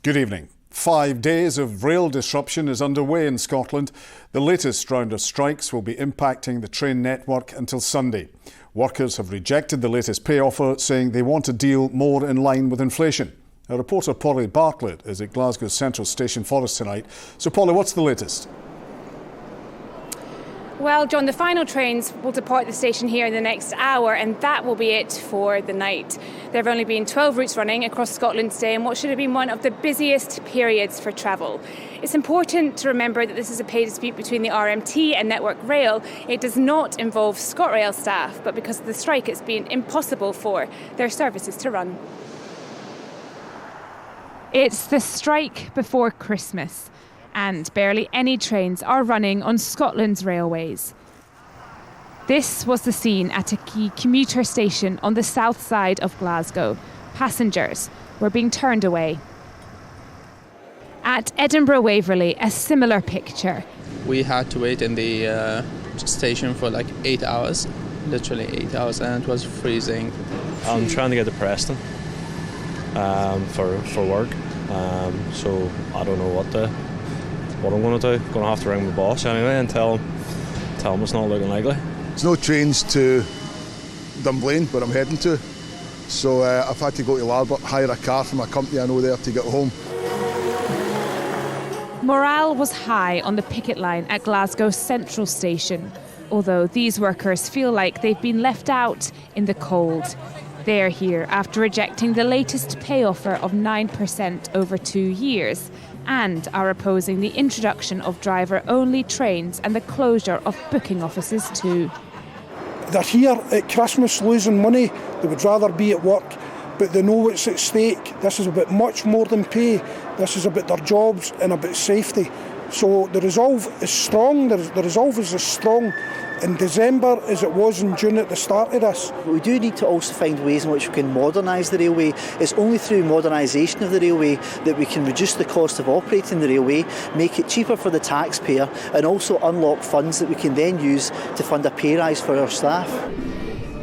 Good evening. 5 days of rail disruption is underway in Scotland. The latest round of strikes will be impacting the train network until Sunday. Workers have rejected the latest pay offer, saying they want a deal more in line with inflation. Our reporter Polly Bartlett is at Glasgow's Central Station for us tonight. So Polly, what's the latest? Well, John, the final trains will depart the station here in the next hour, and that will be it for the night. There have only been 12 routes running across Scotland today in what should have been one of the busiest periods for travel. It's important to remember that this is a pay dispute between the RMT and Network Rail. It does not involve ScotRail staff, but because of the strike, it's been impossible for their services to run. It's the strike before Christmas, and barely any trains are running on Scotland's railways. This was the scene at a key commuter station on the south side of Glasgow. Passengers were being turned away. At Edinburgh Waverley, a similar picture. We had to wait in the station for like 8 hours, literally 8 hours, and it was freezing. I'm trying to get to Preston for work, so I don't know what I'm going to do. Going to have to ring my boss anyway and tell him it's not looking likely. There's no trains to Dunblane, where I'm heading to, so I've had to go to Larbert, hire a car from a company I know there to get home. Morale was high on the picket line at Glasgow's Central Station, although these workers feel like they've been left out in the cold. They're here after rejecting the latest pay offer of 9% over 2 years, and are opposing the introduction of driver-only trains and the closure of booking offices too. They're here at Christmas losing money. They would rather be at work, but they know what's at stake. This is about much more than pay. This is about their jobs and about safety. So the resolve is strong. The resolve is as strong in December as it was in June at the start of this. We do need to also find ways in which we can modernise the railway. It's only through modernisation of the railway that we can reduce the cost of operating the railway, make it cheaper for the taxpayer, and also unlock funds that we can then use to fund a pay rise for our staff.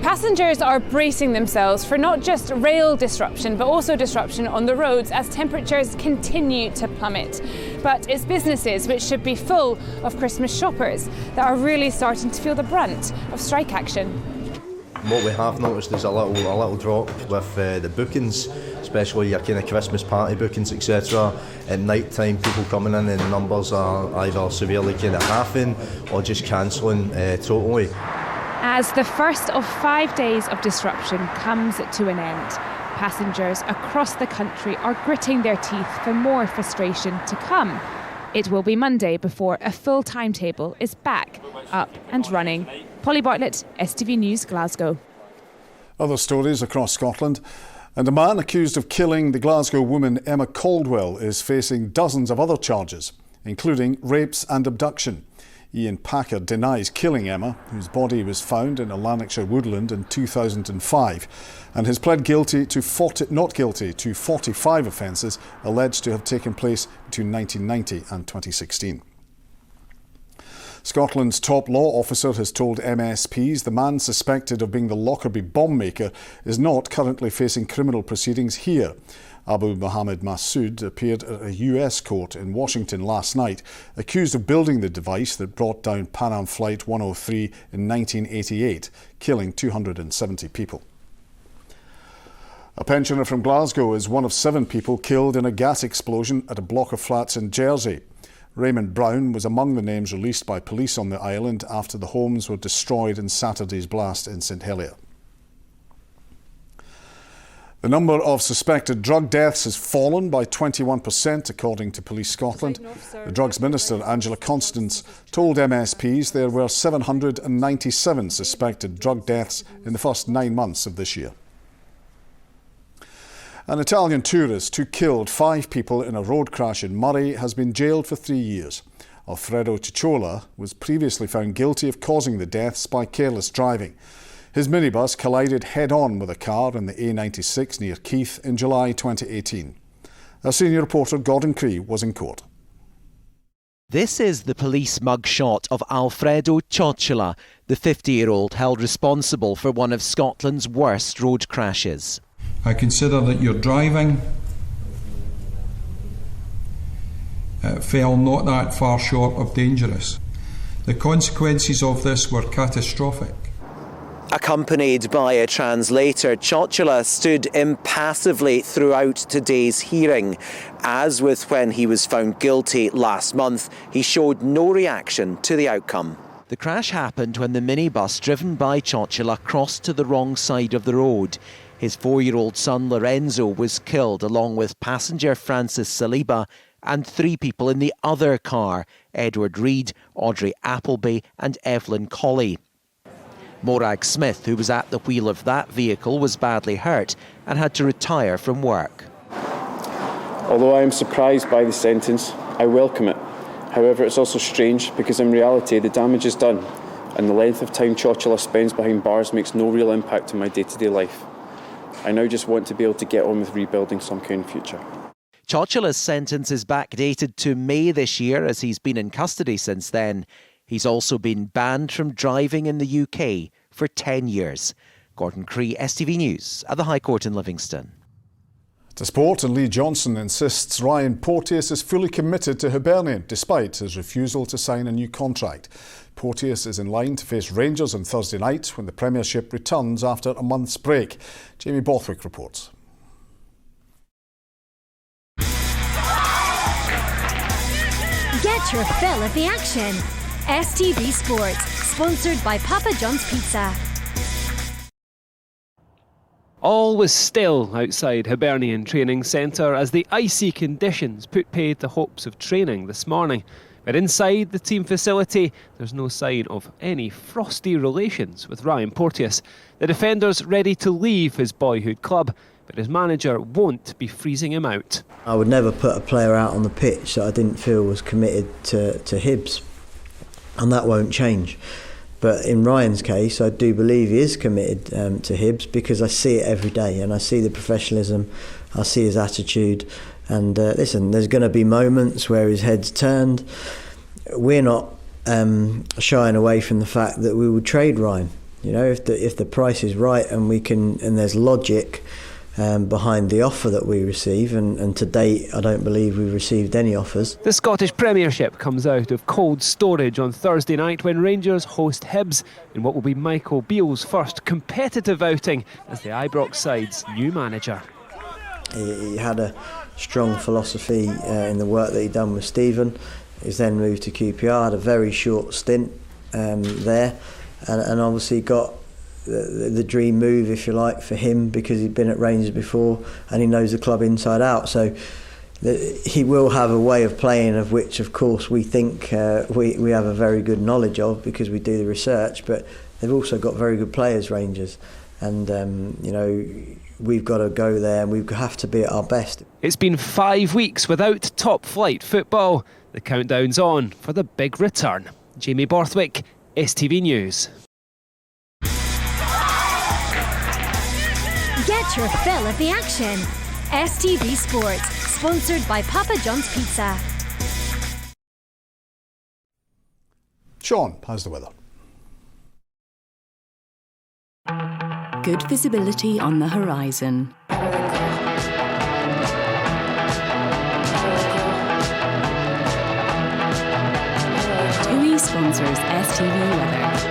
Passengers are bracing themselves for not just rail disruption, but also disruption on the roads as temperatures continue to plummet. But it's businesses, which should be full of Christmas shoppers, that are really starting to feel the brunt of strike action. What we have noticed is a little drop with the bookings, especially your kind of Christmas party bookings, etc. At night time, people coming in and numbers are either severely kind of halving or just cancelling totally. As the first of 5 days of disruption comes to an end, passengers across the country are gritting their teeth for more frustration to come. It will be Monday before a full timetable is back up and running. Polly Bartlett, STV News, Glasgow. Other stories across Scotland. And a man accused of killing the Glasgow woman Emma Caldwell is facing dozens of other charges, including rapes and abduction. Ian Packer denies killing Emma, whose body was found in a Lanarkshire woodland in 2005, and has pled not guilty to 45 offences alleged to have taken place between 1990 and 2016. Scotland's top law officer has told MSPs the man suspected of being the Lockerbie bomb maker is not currently facing criminal proceedings here. Abu Mohammed Massoud appeared at a US court in Washington last night, accused of building the device that brought down Pan Am Flight 103 in 1988, killing 270 people. A pensioner from Glasgow is one of 7 people killed in a gas explosion at a block of flats in Jersey. Raymond Brown was among the names released by police on the island after the homes were destroyed in Saturday's blast in St Helier. The number of suspected drug deaths has fallen by 21%, according to Police Scotland. The Drugs Minister, Angela Constance, told MSPs there were 797 suspected drug deaths in the first 9 months of this year. An Italian tourist who killed 5 people in a road crash in Murray has been jailed for 3 years. Alfredo Cicciola was previously found guilty of causing the deaths by careless driving. His minibus collided head-on with a car on the A96 near Keith in July 2018. Our senior reporter Gordon Cree was in court. This is the police mugshot of Alfredo Cicciola, the 50-year-old held responsible for one of Scotland's worst road crashes. I consider that your driving fell not that far short of dangerous. The consequences of this were catastrophic. Accompanied by a translator, Ciocciola stood impassively throughout today's hearing. As with when he was found guilty last month, he showed no reaction to the outcome. The crash happened when the minibus driven by Ciocciola crossed to the wrong side of the road. His 4-year-old son Lorenzo was killed along with passenger Francis Saliba and 3 people in the other car, Edward Reed, Audrey Appleby and Evelyn Colley. Morag Smith, who was at the wheel of that vehicle, was badly hurt and had to retire from work. Although I am surprised by the sentence, I welcome it. However, it's also strange because in reality the damage is done and the length of time Ciocciola spends behind bars makes no real impact on my day-to-day life. I now just want to be able to get on with rebuilding some kind of future. Ciocciola's sentence is backdated to May this year as he's been in custody since then. He's also been banned from driving in the UK for 10 years. Gordon Cree, STV News at the High Court in Livingston. To sport, and Lee Johnson insists Ryan Porteous is fully committed to Hibernian despite his refusal to sign a new contract. Porteous is in line to face Rangers on Thursday night when the Premiership returns after a month's break. Jamie Borthwick reports. Get your fill of the action. STV Sports, sponsored by Papa John's Pizza. All was still outside Hibernian Training Centre as the icy conditions put paid to hopes of training this morning. But inside the team facility, there's no sign of any frosty relations with Ryan Porteous. The defender's ready to leave his boyhood club, but his manager won't be freezing him out. I would never put a player out on the pitch that I didn't feel was committed to Hibs, and that won't change. But in Ryan's case, I do believe he is committed to Hibs because I see it every day and I see the professionalism, I see his attitude. And listen, there's going to be moments where his head's turned. We're not shying away from the fact that we would trade Ryan. You know, if the price is right and we can, and there's logic behind the offer that we receive, and to date I don't believe we've received any offers. The Scottish Premiership comes out of cold storage on Thursday night when Rangers host Hibs in what will be Michael Beale's first competitive outing as the Ibrox side's new manager. He had a strong philosophy in the work that he'd done with Stephen. He's then moved to QPR, had a very short stint there, and obviously got the dream move, if you like, for him because he'd been at Rangers before and he knows the club inside out. So he will have a way of playing of which, of course, we think we have a very good knowledge of because we do the research. But they've also got very good players, Rangers, and you know, we've got to go there and we have to be at our best. It's been 5 weeks without top-flight football. The countdown's on for the big return. Jamie Borthwick, STV News. Get your fill of the action. STV Sports, sponsored by Papa John's Pizza. Sean, how's the weather? Good visibility on the horizon. TUI sponsors STV Weather.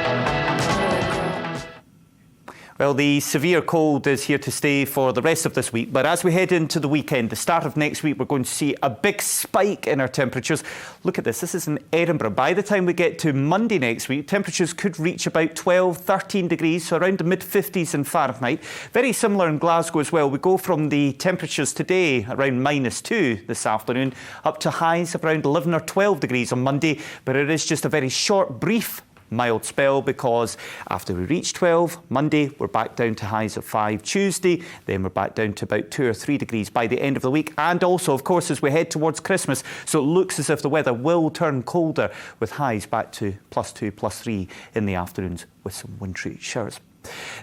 Well, the severe cold is here to stay for the rest of this week, but as we head into the weekend, the start of next week, we're going to see a big spike in our temperatures. Look at this. This is in Edinburgh. By the time we get to Monday next week, temperatures could reach about 12, 13 degrees, so around the mid-50s in Fahrenheit. Very similar in Glasgow as well. We go from the temperatures today, around -2 this afternoon, up to highs of around 11 or 12 degrees on Monday, but it is just a very short, brief mild spell because after we reach 12 Monday we're back down to highs of 5 Tuesday, then we're back down to about 2 or 3 degrees by the end of the week, and also of course as we head towards Christmas, so it looks as if the weather will turn colder with highs back to +2, +3 in the afternoons with some wintry showers.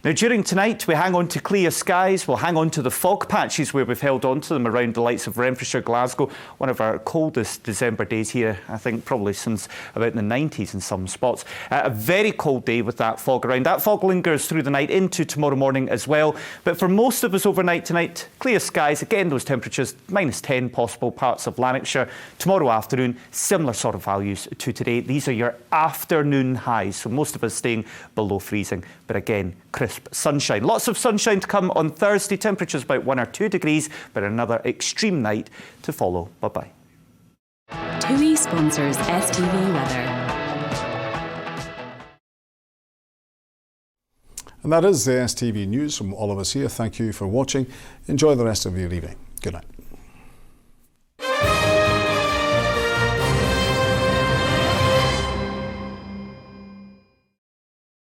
Now, during tonight, we hang on to clear skies. We'll hang on to the fog patches where we've held on to them around the likes of Renfrewshire, Glasgow. One of our coldest December days here, I think, probably since about the 90s in some spots. A very cold day with that fog around. That fog lingers through the night into tomorrow morning as well. But for most of us overnight tonight, clear skies. Again, those temperatures, -10 possible parts of Lanarkshire. Tomorrow afternoon, similar sort of values to today. These are your afternoon highs. So most of us staying below freezing. But again, crisp sunshine. Lots of sunshine to come on Thursday. Temperatures about 1 or 2 degrees, but another extreme night to follow. Bye-bye. TUI sponsors STV Weather. And that is the STV News from all of us here. Thank you for watching. Enjoy the rest of your evening. Good night.